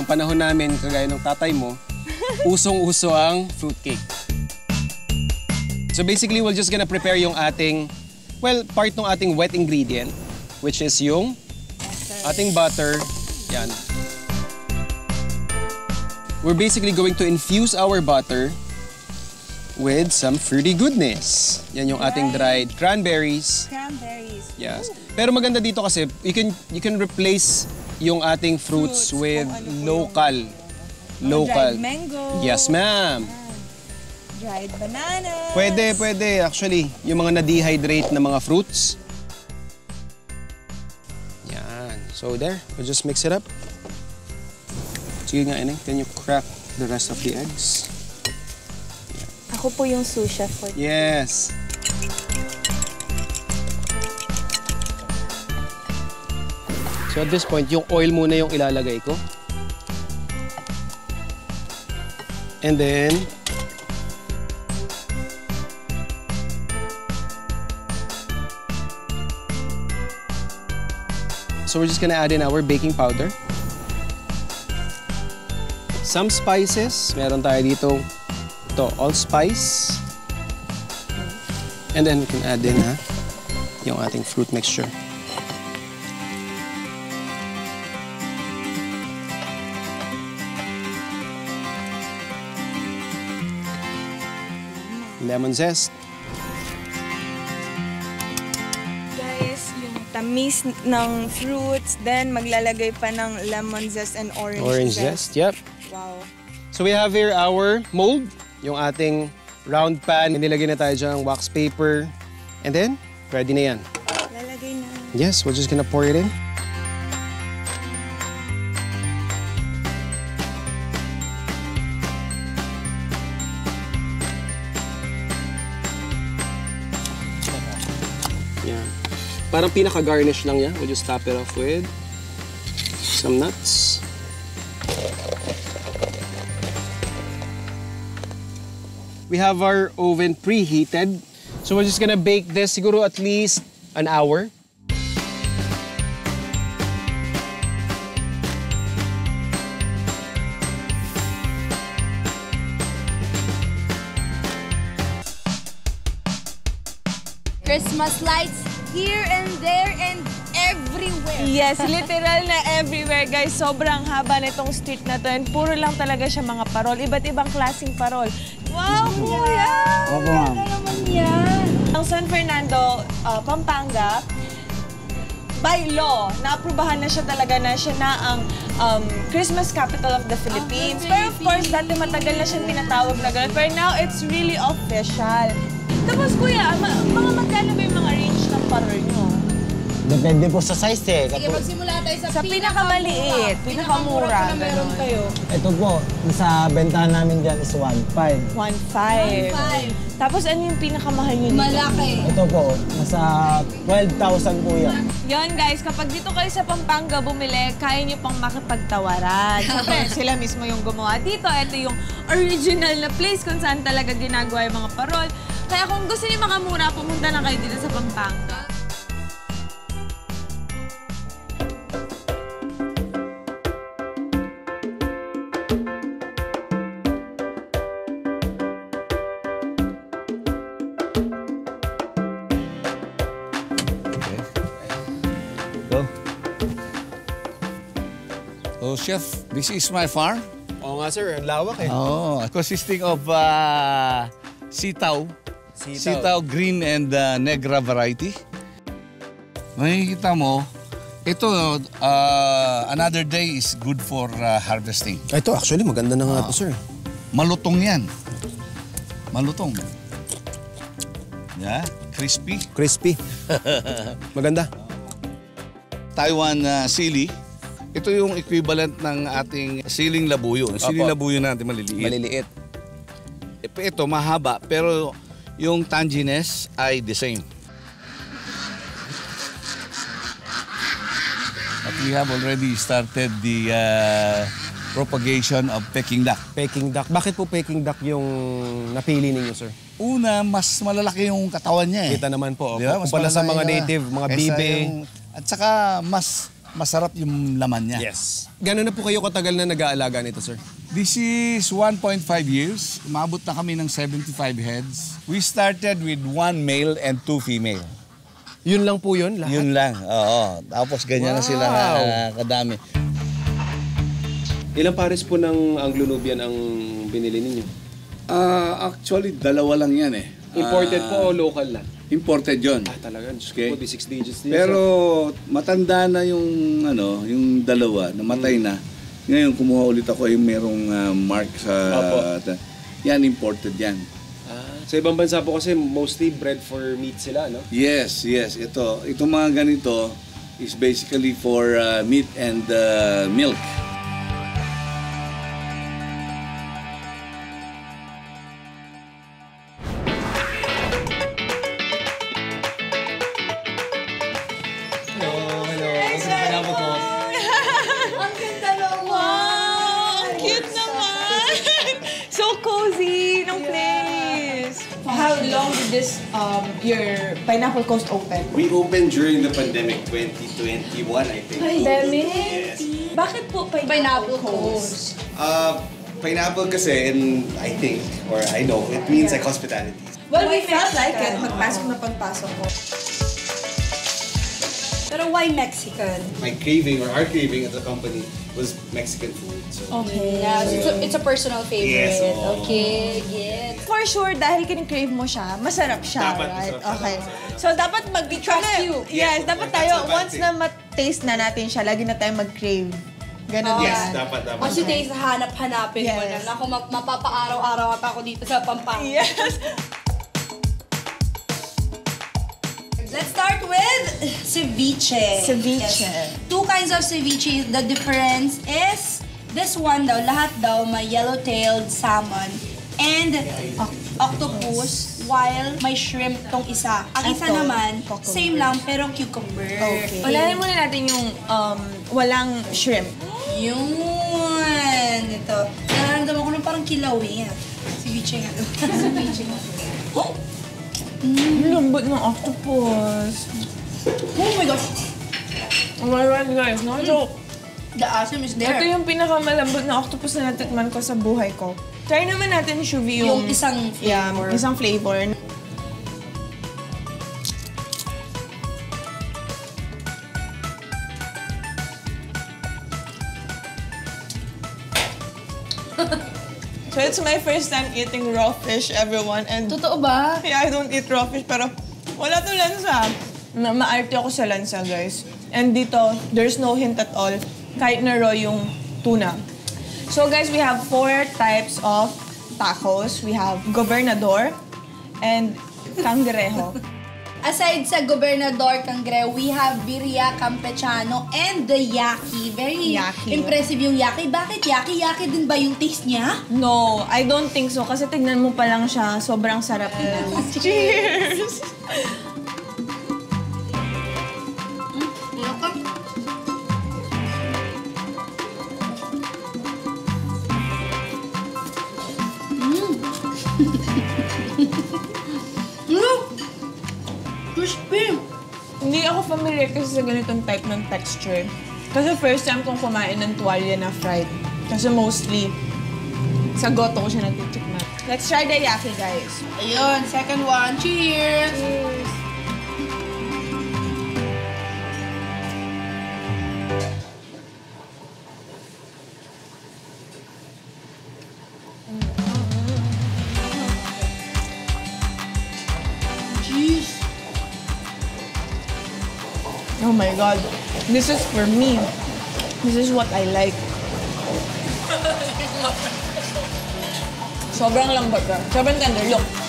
nung panahon namin, kagaya ng tatay mo, usong-uso ang fruitcake. So basically, we're just gonna prepare yung ating, well, part ng ating wet ingredient, which is yung ating butter. Yan. We're basically going to infuse our butter with some fruity goodness. Yan yung ating dried cranberries. Cranberries. Yes. Pero maganda dito kasi, you can replace yung ating fruits with local. Dried mango. Yes, ma'am. Dried bananas. Pwede. Actually, yung mga na-dehydrate na mga fruits. Yan. So there, we'll just mix it up. Sige nga, Ineng. Can you crack the rest of the eggs? Ako po yung sous chef for this. Yes. So at this point, yung oil muna yung ilalagay ko. And then, so we're just gonna add in our baking powder. Some spices. Meron tayo dito, ito, allspice. And then we can add in yung ating fruit mixture. Lemon zest. Guys, yung tamis ng fruits, then maglalagay pa ng lemon zest and orange zest. Yep. Wow. So we have here our mold, yung ating round pan. Nilagay na tayo dyan ng wax paper. And then, ready na yan. Lalagay na. Yes, we're just gonna pour it in. Yan. Parang pinaka-garnish lang yan. We'll just top it off with some nuts. We have our oven preheated. So we're just gonna bake this siguro at least an hour. Christmas lights here and there and everywhere. Yes, literal na everywhere, guys. Sobrang haba nitong street na to. And puro lang talaga siya mga parol. Iba't ibang klaseng parol. Wow, kuya! Opo, ma'am. Ano naman yan? Ang San Fernando, Pampanga, by law, naaprubahan na siya talaga na siya na ang Christmas capital of the Philippines. Pero of course, dati matagal na siyang tinatawag na gano'n. Pero now, it's really official. Tapos kuya, mga magkano ba yung mga range ng parol nyo? Depende po sa size eh. Sige, magsimula tayo Sa pinakamaliit, pinakamura, gano'n. Ito po, sa bentahan namin dyan is 1.5. 1.5. Tapos ano yung pinakamahal nyo dito? Malaki. Ito po, nasa 12,000 po yan. Yon guys, kapag dito kayo sa Pampanga bumili, kaya nyo pang makipagtawaran. Siyempre, sila mismo yung gumawa dito. Ito yung original na place kung saan talaga ginagawa yung mga parol. Kaya kung gusto niyo mga mura, pumunta na kayo dito sa Pampanga. So, Chef, this is my farm. Oo nga sir, ang lawak eh. Oh, consisting of sitaw, green and negra variety. Makikita mo, ito, another day is good for harvesting. Ito actually, maganda na nga ito sir. Malutong yan. Malutong. Yeah, crispy. Crispy. Maganda. Taiwan sili. Ito yung equivalent ng ating siling labuyo. Siling labuyo natin maliliit. Maliliit. Ito mahaba, pero yung tanginess ay the same. But we have already started the propagation of Peking duck. Peking duck. Bakit po Peking duck yung napili ninyo sir? Una, mas malalaki yung katawan niya eh. Kita naman po. Diba? Kumpara sa mga native, mga bibe. at saka mas masarap yung laman niya. Yes. Gano'n na po kayo katagal na nag-aalaga nito, sir? This is 1.5 years. Umabot na kami ng 75 heads. We started with 1 male and 2 female. Yun lang po yun, lahat? Yun lang, oo. Tapos ganyan na sila kadami. Ilang pares po ng Anglo-Nubian ang binili ninyo? Actually, dalawa lang yan eh. Imported po o local lang? Imported yon. Talaga. Okay. Could be 6 digits din. Pero matanda na yung yung dalawa, namatay na. Ngayon kumuha ulit ako yung merong mark sa yan imported yan. Sa ibang bansa po kasi mostly bred for meat sila, no? Yes. Itong mga ganito is basically for meat and milk. Ang ganda naman! Wow! Ang cute naman! So cozy ng place! How long did this, your Pineapple Coast open? We opened during the pandemic, 2021, I think. Pandemic? Yes. Bakit po Pineapple Coast. Pineapple kasi, and I think, or I know, it means like hospitality. Well, we felt like it. Magpasok na pagpasok ko. Pero why Mexican? My craving, or our craving as a company, was Mexican food. So. Okay. Yeah, so it's a personal favorite. Yes, oo. Okay, get. For sure, dahil kinikrave mo siya, masarap siya, Dapat right? masarap siya, Okay. masarap. So, dapat trust you. Yes, dapat that's tayo, a bad once thing. na ma-taste na natin siya, lagi na tayo mag-crave. Ganon Yes, yan. dapat. Kasi tayo hanap-hanapin mo Yes. na. Ako mapapa-araw-araw pa ako dito sa Pampanga. Yes. Let's start with ceviche. Ceviche. Yes. Two kinds of ceviche. The difference is this one daw, lahat daw may yellow-tailed salmon and octopus, while may shrimp tong isa. Ang isa Ito, naman, cucumber. same lang pero cucumber. Okay. Unahin muna natin yung walang shrimp. Yun! Ito. Nararamdaman ko ng parang kilawin. Ceviche nga to. Ceviche nga. Oh! Lambot ng octopus. Oh my gosh! Oh my God, guys. No joke. The asim is there. Ito yung pinakamalambot na octopus na natikman ko sa buhay ko. Try naman natin, Shuvi, Yung isang flavor. Yeah, isang flavor. So it's my first time eating raw fish, everyone. And Totoo ba? yeah, I don't eat raw fish, pero wala to lansa. Maarte ako sa lansa, guys. And dito, there's no hint at all. Kahit na raw yung tuna. So guys, we have 4 types of tacos. We have gobernador and cangrejo. Aside sa Gobernador Cangre, we have Birria Campechano and the Yaki. Very Yaki. impressive yung Yaki. Bakit Yaki? Yaki din ba yung taste niya? No, I don't think so. Kasi tignan mo pa lang siya, sobrang sarap na. Cheers! Crispy! Hindi ako familiar kasi sa ganitong type ng texture. Kasi first time kong kumain ng tuwalya na fried. Kasi mostly, sa goto ko siya natitikman. Let's try the yaki, guys. Ayun, second one. Cheers! Cheese! Oh my God. This is for me. This is what I like. Sobrang lambot ka. Sobrang tender. Look.